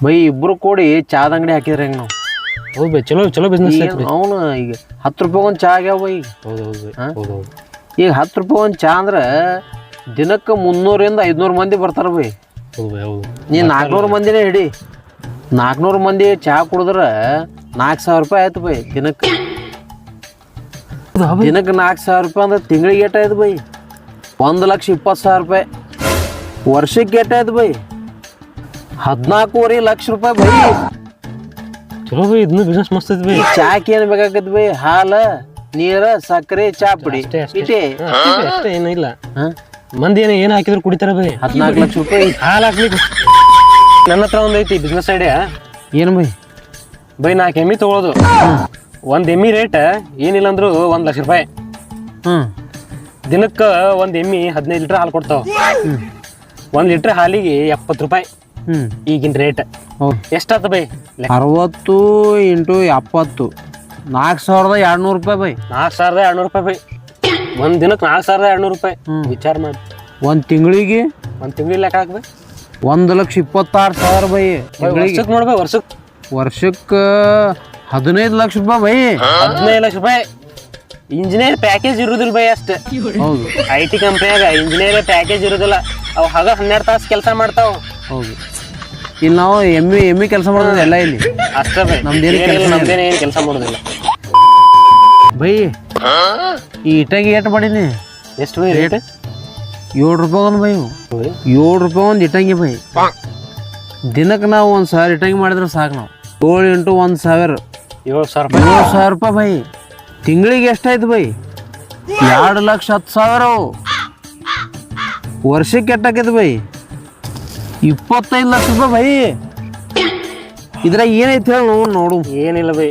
By ಇಬ್ರು ಕೂಡಿ ಚಾದ ಅಂಗಡಿ ಹಾಕಿದ್ರೆ ಹೆಂಗೆ ನಾವು? ಹೌದು ಬೈ, ಚಲೋ ಚಲೋ ಬಿಸ್ನೆಸ್ ಐತಿ. ಅವನು ಈಗ 10 ರೂಪಾಯಿ ಒಂದು ಚಾ ಆಗ್ಯಾವ ಬೈ. ಹೌದು ಹೌದು ಬೈ, ಹೌದು ಹೌದು. ಈಗ 10 ರೂಪಾಯಿ ಒಂದು ಚಾ ಅಂದ್ರೆ ದಿನಕ್ಕೆ 300ರಿಂದ 500 ಮಂದಿ ಬರ್ತಾರೆ ಬೈ. ಹೌದು ಬೈ, ಹೌದು. ನೀ 400 ಮಂದಿನೇ ಹಿಡಿ. 400 ಮಂದಿ ಚಾ ಕುಡಿದ್ರೆ 4,000 ರೂಪಾಯಿ ಆಯ್ತು ಬೈ ದಿನಕ್ಕೆ. ದಿನಕ್ಕೆ 4,000 ರೂಪಾಯಿ ಅಂದ್ರೆ ತಿಂಗಳಿಗೆ ಏಟಾಯ್ತು ಬೈ? 1,20,000 ರೂಪಾಯಿ. ವರ್ಷಕ್ಕೆ ಏಟಾಯ್ತು ಬೈ? 14,500,000 ರೂಪಾಯಿ ಬೈ. ಚಲೋ ಬೈ, ಇದನ್ನ ಬಿಸ್ನೆಸ್ ಮಸ್ತ್ ಐತಿ ಬೈ. ಚಾಕ್ ಏನ್ ಬೇಕಾಗತ್ ಬೈ? ಹಾಲು, ನೀರು, ಸಕ್ಕರೆ, ಚಾ ಪುಡಿ ಇಟೇ. ಅಷ್ಟೇ ಏನಿಲ್ಲ. ಮಂದಿ ಏನು ಹಾಕಿದ್ರು ಕುಡಿತಾರ ಬೈ. 14 ಲಕ್ಷ ರೂಪಾಯಿ ಹಾಲು ಹಾಕ್ಲಿಕ್ಕೆ ನನ್ನ ಹತ್ರ ಒಂದು ಐತಿ ಬಿಸ್ನೆಸ್ ಐಡಿಯಾ. ಏನು ಬೈ? ಬೈ 4 ಎಮ್ಮಿ ತಗೊಳ್ಳೋದು. ಒಂದು ಎಮ್ಮಿ ರೇಟ್ ಏನಿಲ್ಲ ಅಂದ್ರು 1 ಲಕ್ಷ ರೂಪಾಯಿ. ದಿನಕ್ಕೆ ಒಂದು ಎಮ್ಮಿ 15 ಲೀಟ್ರ್ ಹಾಲು ಕೊಡ್ತಾವ. 1 ಲೀಟ್ರ್ ಹಾಲಿಗೆ 70 ರೂಪಾಯಿ ಈಗಿನ ರೇಟ್. ಎಷ್ಟಾತ ಬೈ? 60 × 70 4,200 ರೂಪಾಯಿ ಬೈ. 4,200 ರೂಪಾಯಿ ಬೈ. ಒಂದು ದಿನಕ್ಕೆ 4,200 ರೂಪಾಯಿ. ವಿಚಾರ ಮಾಡಿ. ಒಂದು ತಿಂಗಳಿಗೆ ಲೆಕ್ಕ ಹಾಕ್ಬೈ. 1,26,000 ಬೈ. ವರ್ಷಕ್ಕೆ ನೋಡ್ಬೇ, ವರ್ಷಕ್ಕೆ 15 ಲಕ್ಷ ರೂಪಾಯಿ ಬೈ. 15 ಲಕ್ಷ ರೂಪಾಯಿ. ಇಂಜಿನಿಯರ್ ಪ್ಯಾಕೇಜ್ ಇರುದಿಲ್ಲ ಬೈ ಅಷ್ಟೇ. ಹೌದು, IT ಕಂಪ್ನಿಯಾಗ ಇಂಜಿನಿಯರ್ ಪ್ಯಾಕೇಜ್ ಇರುದಿಲ್ಲ. ಅವು ಹಾಗ 12 ತಾಸು ಕೆಲಸ ಮಾಡ್ತಾವ. ಹೌದು. ಇಲ್ಲಿ ನಾವು ಎಮ್ಮಿ ಕೆಲಸ ಮಾಡೋದು ಎಲ್ಲ ಇಲ್ಲಿ ಅಷ್ಟೇ ಬೈ. ನಮ್ದೇನು ಕೆಲಸ ಮಾಡೋದಿಲ್ಲ ಬೈ. ಈ ಇಟಾಗಿ ಏಟ್ ಮಾಡೀನಿ? ಎಷ್ಟು ಬೈ ರೇಟ್? 7 ರೂಪಾಯಿ ಒಂದು ಬೈ. 7 ರೂಪಾಯಿ ಒಂದು ಇಟ್ಟಂಗಿ ಬೈ. ದಿನಕ್ಕೆ ನಾವು 1,000 ಇಟ್ಟಂಗಿ ಮಾಡಿದ್ರೆ ಸಾಕು. ನಾವು 7 × 1,000 7,000 ರೂಪಾಯಿ ಬೈ. ತಿಂಗಳಿಗೆ ಎಷ್ಟಾಯ್ತು ಬೈ? 2,10,000. ವರ್ಷಕ್ಕೆ ಎಷ್ಟಾಕೈತೆ ಬೈ? 25 ಲಕ್ಷ ರೂಪಾಯಿ ಬೈ. ಇದ್ರಾಗ ಏನೈತೆ ಹೇಳಿ ನೋಡು. ಏನಿಲ್ಲ ಬೈ.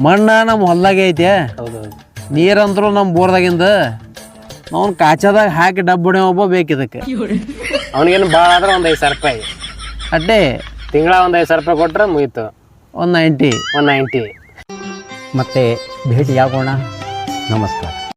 ಮಣ್ಣ ನಮ್ಮ ಹೊಲ್ದಾಗೆ ಐತೆ. ಹೌದೌದು. ನೀರಂತರೂ ನಮ್ಮ ಬೋರ್ದಾಗಿಂದ ನಾವು ಕಾಚದಾಗ ಹಾಕಿ ಡಬ್ಬಣೆ ಒಬ್ಬ ಬೇಕಿದಕ್ಕೆ. ಅವನಿಗೇನು ಭಾಳ ಆದ್ರೆ ಒಂದು 5,000 ರೂಪಾಯಿ ಅಡ್ಡೇ. ತಿಂಗಳ ಒಂದು 5,000 ರೂಪಾಯಿ ಕೊಟ್ರೆ ಮುಗೀತು. 190. $190. ಮತ್ತೆ ಭೇಟಿಯಾಗೋಣ. ನಮಸ್ಕಾರ.